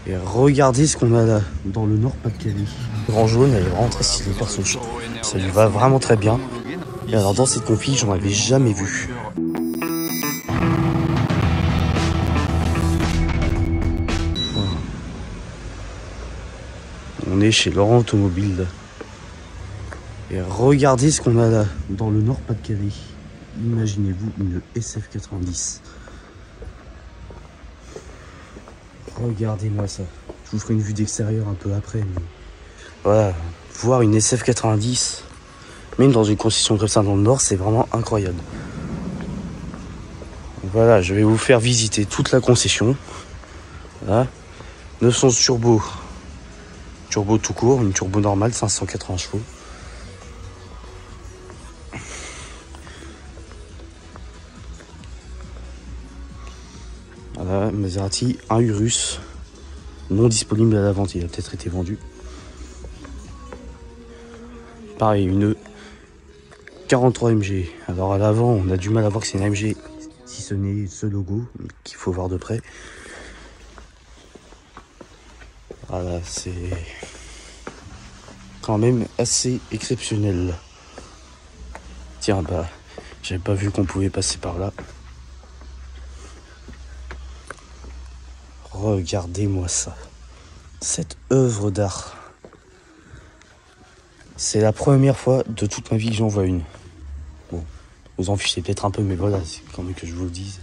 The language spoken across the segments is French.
Et regardez ce qu'on a là, dans le Nord-Pas-de-Calais. Grand jaune, elle est vraiment très stylée, perso. Ça lui va vraiment très bien. Et alors dans cette config, j'en avais jamais vu. On est chez Laurent Automobile là. Et regardez ce qu'on a là, dans le Nord-Pas-de-Calais. Imaginez-vous une SF90. Regardez-moi ça. Je vous ferai une vue d'extérieur un peu après. Mais... voilà, voir une SF90, même dans une concession comme ça dans le Nord, c'est vraiment incroyable. Voilà, je vais vous faire visiter toute la concession. Voilà. 911 turbo. Turbo tout court, une turbo normale, 580 chevaux. Voilà, Maserati, un Urus, non disponible à la vente, il a peut-être été vendu. Pareil, une 43 MG. Alors à l'avant, on a du mal à voir que c'est une MG, si ce n'est ce logo, qu'il faut voir de près. Voilà, c'est quand même assez exceptionnel. Tiens, bah, j'avais pas vu qu'on pouvait passer par là. Regardez-moi ça. Cette œuvre d'art. C'est la première fois de toute ma vie que j'en vois une. Bon, vous en fichez peut-être un peu, mais voilà, c'est quand même que je vous le dise.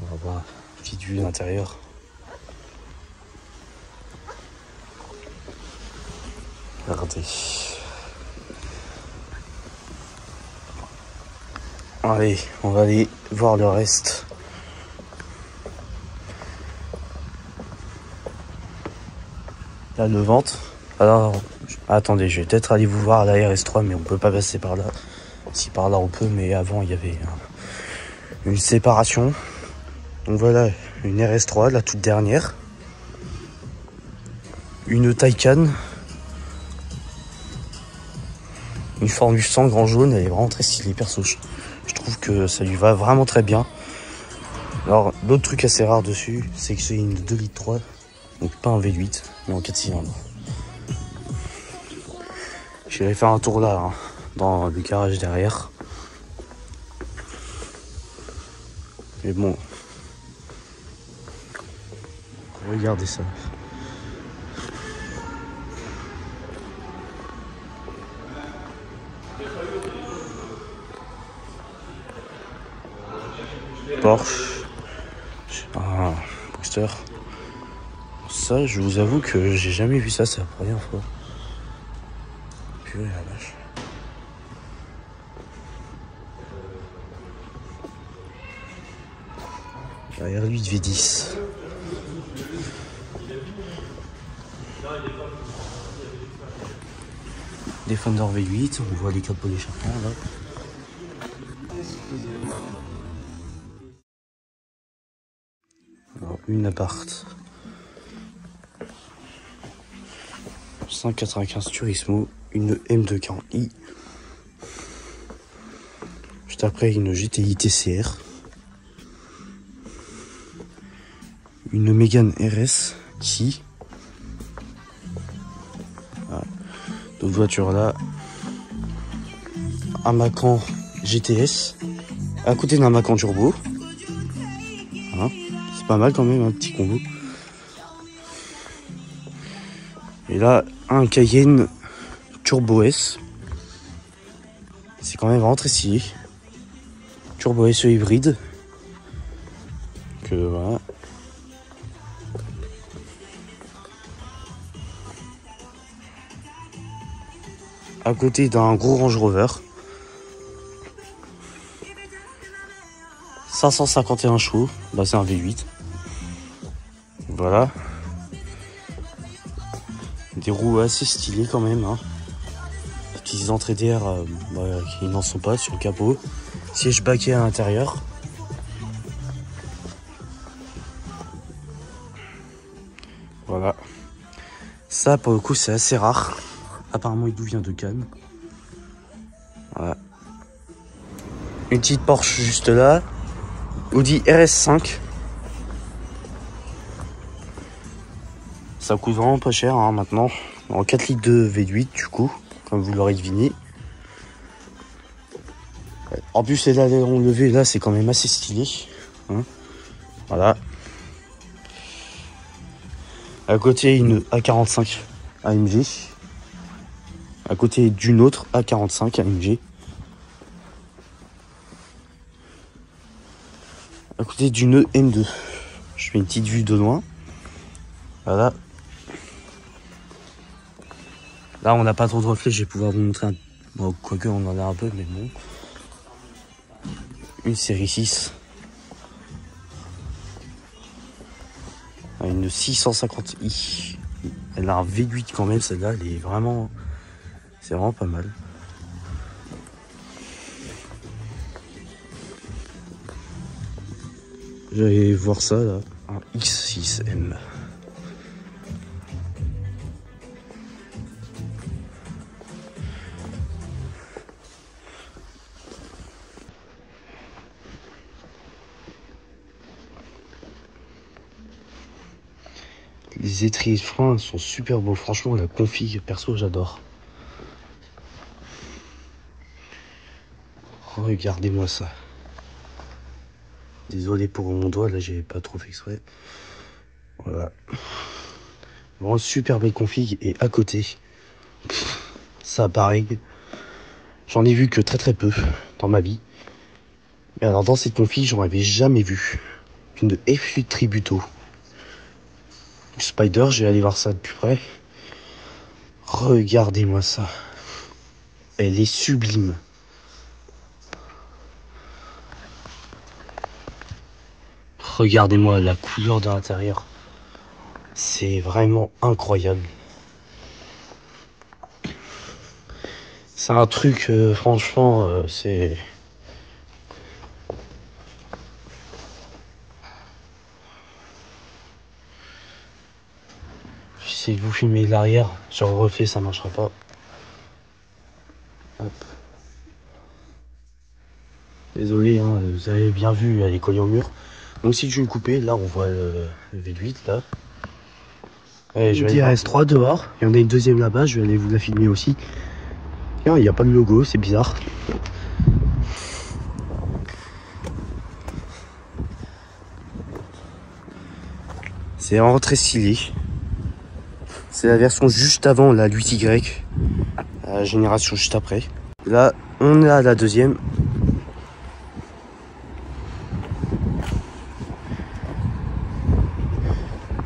On va voir une petite vue de l'intérieur. Regardez. Allez, on va aller voir le reste. Là, le ventre. Alors, attendez, je vais peut-être aller vous voir à la RS3, mais on peut pas passer par là. Si par là on peut, mais avant il y avait une séparation. Donc voilà, une RS3, la toute dernière. Une Taycan. Une Formule 100 grand jaune, elle est vraiment très stylée, perso. Je trouve que ça lui va vraiment très bien. Alors, l'autre truc assez rare dessus, c'est que c'est une 2,3 litres. Donc pas un V8, mais en 4 cylindres. J'irai faire un tour là, hein, dans le garage derrière. Mais bon. Regardez ça. Porsche. Un Boxster. Ça, je vous avoue que j'ai jamais vu ça, c'est la première fois. Purée la vache. La R8 V10. Defender V8, on voit les capots d'échappement là. Alors, une appart. 195 Turismo, une M240i. Juste après une GTI TCR. Une Mégane RS ici. Voilà. D'autres voitures là. Un Macan GTS. À côté d'un Macan Turbo. Voilà. C'est pas mal quand même, un petit combo. Et là, un Cayenne Turbo S. C'est quand même vraiment très stylé. Turbo SE hybride. Que voilà. À côté d'un gros Range Rover. 551 chevaux. Bah c'est un V8. Voilà. Des roues assez stylées quand même. Hein. Des petites entrées d'air qui n'en sont pas sur le capot. Siège baquet à l'intérieur. Voilà. Ça pour le coup c'est assez rare. Apparemment il vient de Cannes. Voilà. Une petite Porsche juste là. Audi RS5. Ça coûte vraiment pas cher hein, maintenant. En 4 litres de V8 du coup, comme vous l'aurez deviné. En plus les ailerons levés là c'est quand même assez stylé. Hein. Voilà. À côté une A45 AMG. À côté d'une autre A45 AMG. À côté d'une M2. Je fais une petite vue de loin. Voilà. Là, on n'a pas trop de reflets. Je vais pouvoir vous montrer un... Bon, quoique, on en a un peu, mais bon. Une série 6. Une 650i. Elle a un V8 quand même, celle-là. Elle est vraiment... C'est vraiment pas mal. J'allais voir ça, là. Un X6M. Les étriers de frein sont super beaux. Franchement, la config, perso, j'adore. Regardez-moi ça. Désolé pour mon doigt, là, j'ai pas trop fait exprès. Voilà. Vraiment super belle config. Et à côté, ça pareil. J'en ai vu que très peu dans ma vie. Mais alors, dans cette config, j'en avais jamais vu. Une F8 Tributo. Spider, je vais aller voir ça de plus près. Regardez-moi ça. Elle est sublime. Regardez-moi la couleur de l'intérieur. C'est vraiment incroyable. C'est un truc, franchement, c'est... Si vous filmez l'arrière, sur le reflet, ça marchera pas. Hop. Désolé, hein, vous avez bien vu, elle est collée au mur. Donc si je vais le couper, là on voit le V8 là. Et je vais dire S3 dehors. Il y en a une deuxième là-bas, je vais aller vous la filmer aussi. Tiens, il n'y a pas de logo, c'est bizarre. C'est vraiment très stylé. C'est la version juste avant la 8Y. La génération juste après. Là, on est à la deuxième.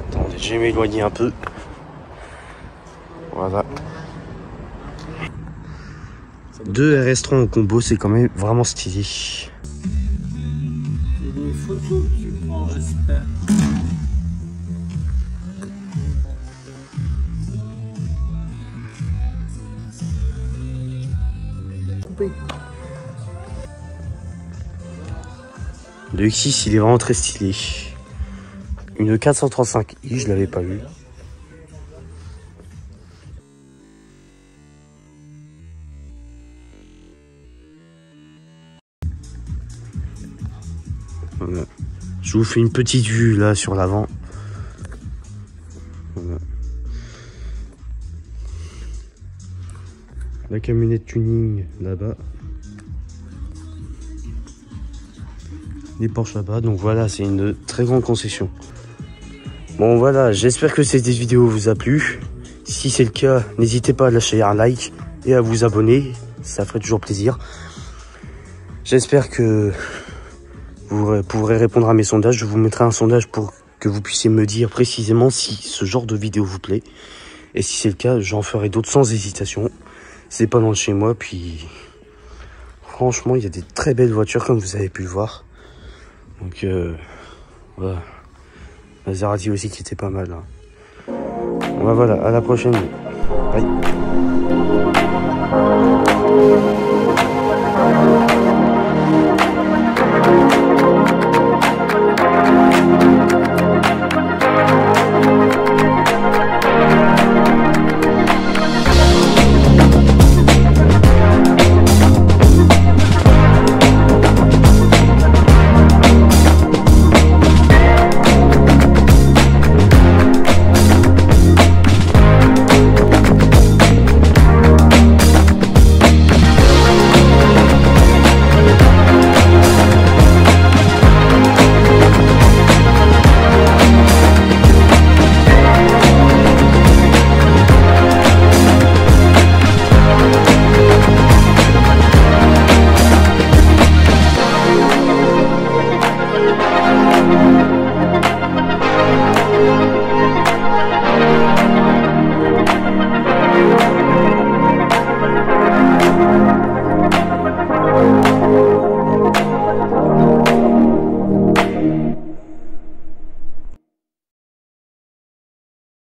Attendez, je vais m'éloigner un peu. Voilà. 2 RS3 en combo, c'est quand même vraiment stylé. Des photos que tu prends, j'espère. Le X6, il est vraiment très stylé. Une 435i, je l'avais pas eu. Voilà. Je vous fais une petite vue là sur l'avant. Voilà. La camionnette tuning là-bas. Les Porsche là-bas. Donc voilà, c'est une très grande concession. Bon voilà, j'espère que cette vidéo vous a plu. Si c'est le cas, n'hésitez pas à lâcher un like et à vous abonner. Ça ferait toujours plaisir. J'espère que vous pourrez répondre à mes sondages. Je vous mettrai un sondage pour que vous puissiez me dire précisément si ce genre de vidéo vous plaît. Et si c'est le cas, j'en ferai d'autres sans hésitation. C'est pas loin de chez moi, puis franchement, il y a des très belles voitures comme vous avez pu le voir. Donc voilà. Maserati aussi qui était pas mal. Hein. Bon, bah, voilà, à la prochaine. Bye.